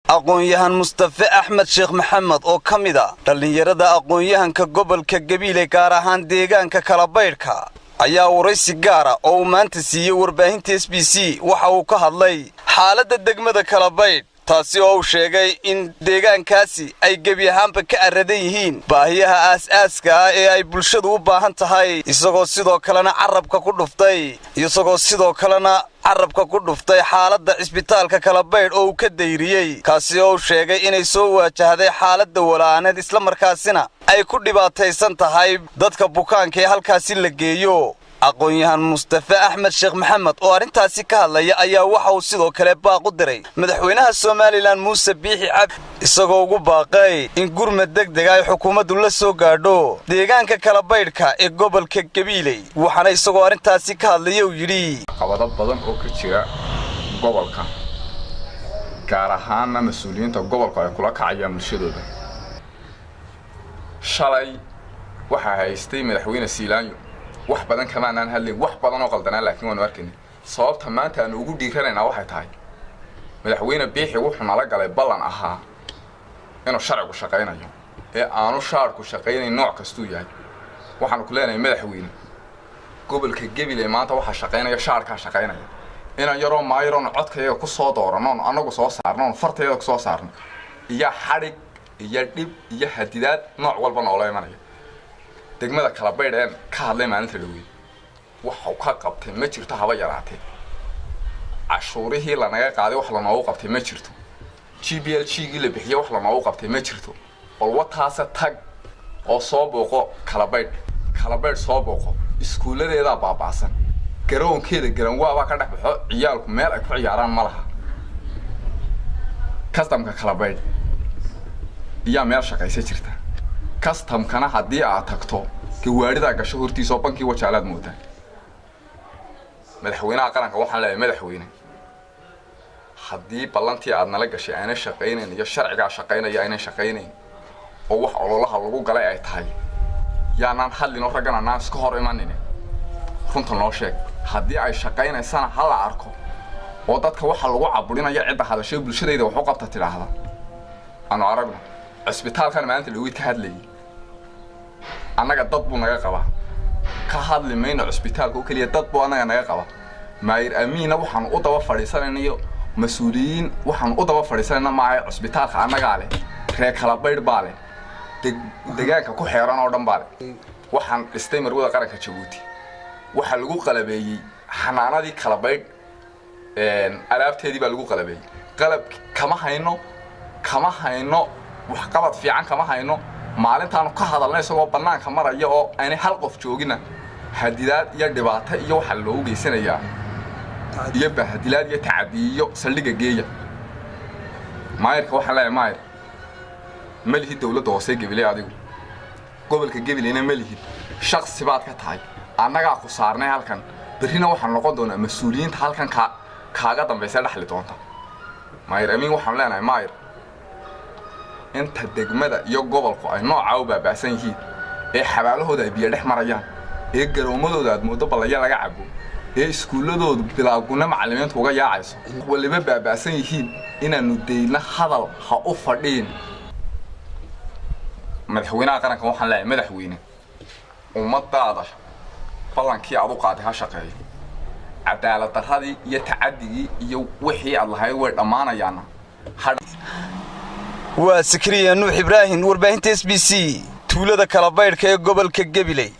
aqoon-yahan Mustafa Axmed Sheekh Maxamed oo kamida dhalinyarada aqoon-yahanka gobolka Gabiley gaar ahaan deegaanka Kalabaydhka ayaa waraysi gaar ah oo maanta siiyay warbaahinta SBC waxa uu ka hadlay xaaladda degmada Kalabaydh taasi oo uu sheegay in deegaankaasi ay gebi ahaanba ka aradan yihiin baahiyaha aas-aaska ah ee ay bulshadu u baahan tahay isagoo sidoo kalena carabka ku dhuftay xaaladda cisbitaalka Kalabaydh oo uu ka dayriyay kaasi oo uu sheegay inay soo waajahday xaaladda walaaneed isla markaasina ay ku dhibaataysan tahay dadka bukaanka ee halkaasi la geeyo aqoon-yahan Mustafa Axmed Sheekh Maxamed oo arintaasi ka hadlaya ayaa waxa uu sidoo kale baaq u diray madaxweynaha Soomaaliland Muuse Biixi Cabdi isagoo ugu baaqay in gurmad degdeg ah xukuumaddu la soo gaadho deegaanka Kalabaydhka ee gobolka Gabiley waxaana isagoo arintaasi ka hadlaya uu yiri qabado badan oo ka jira gobolka gaar ahaan mas'uuliyiinta gobolka ay kula kacayaan bulshadooda shalay waxa haystay madaxweyne Siilaanyo wax badan kama aan hadlin wax badan oo qaldanaa laakiin waan arkin sababta maanta aan ugu dhiiranayna waxay tahay madaxweyne Biixi wuxuu nala galay ballan ahaa inuu sharcigu shaqeynayo ee aanu shaarku shaqeynayn nooc kastu yahay waxaan ku leenahay madaxweyne gobolka Gabiley maanta waxa shaqeynaya shaarka shaqeynaya inaan yaro maayroon codkayga ku soo doorano anagu soo saarno farteeda ku soo saarno iyo xarig iyo dib iyo hadidaad nooc walba noolay manaya degmada Kalabaydh ee ka hadlay maalinta dhawey waxa uu ka qabtay ma jirto haba yaraatay cashuurihii la naga qaaday wax la noogu qabtay ma jirto GBL-gii la bixiyay wax la noogu qabtay ma jirto walwataas tag oo soo booqo Kalabaydh soo booqo iskuuladeeda baabaasan garoonkeeda garan waaba ka dhaxbaxo ciyaalku meel ay ku ciyaaraan ma laha kastamka Kalabaydh iyo meel shaqaysa jirta kastamkana hadii aad tagto gawaarida gasho hortiisa bankii wajaalaad moodaa madaxweynaha qaranka waxaan leeyahay madaxweyne hadii ballantii aad nala gashay aan shaqeynayn iyo sharciga shaqeynaya aan shaqeynayn oo wax ololaha lagu galay ay tahay yaanaan hadlino ragana aan iska hor imaanine runta noo sheeg hadii ay shaqeynaysana hal la arko oo dadka waxa lagu caburinaya cid hadashay bulshadayda wax u qabta tiraahda aan aragno cisbitaalkan maanta lagu ka hadlayay annaga dad buu naga qaba ka hadli mayno cisbitaalku kaliya dad buu annaga naga qaba maayir amiina waxaan u daba fadhiisanayo mas'uuliyiin waxaan u daba fadhiisanayna maay cisbitaalka annaga leh reer Kalabaydh baale deegaanka ku xeeran oo dhan baale waxaan dhistay marwada qaranka Djibouti waxa lagu qalabeeyay xanaanadii Kalabaydh alaabteedii baa lagu qalabeeyay qalab kama hayno wax qabad fiican kama hayno maalintaan ka hadalnay isagoo banaanka maraya oo aanay hal qof joogina hadidaad iyo dhibaato iyo waxa loo geysanayaa iyo bahadilaad iyo tacadiyo saldhiga geeya maayirka waxa la maayir malihi dawladda hoose Gabiley adigu gobolka Gabileyna malihi shakhsi baad ka tahay annaga ku saarnay halkan birina waxaan noqon doonaa mas'uuliyiinta halkan kaaga dambeysay dhaxli doonta maayir amiin waxaan leenahay maayir inta degmada iyo gobolku ay nooca u baabaasan yihiin ee xabaalahooda ay biyo dhex marayaan ee garoomadooda aad moodo balaya laga cabo ee iskuuladoodu bilaaguna macallimiintu uga yaacayso waliba baabaasan yihiin inaanu deeyna hadal ha u fadhiin madaxweynaha qaranka waxaan leeyahay madaxweyne ummadaada balankii aad u qaaday ha shaqeeyo cadaalad darradii iyo tacaddigii iyo wixii aad lahayd way dhamaanayaan waa Sakariya Nuux Ibrahim warbaahinta SBC tuulada Kalabaydhka ee gobolka Gabiley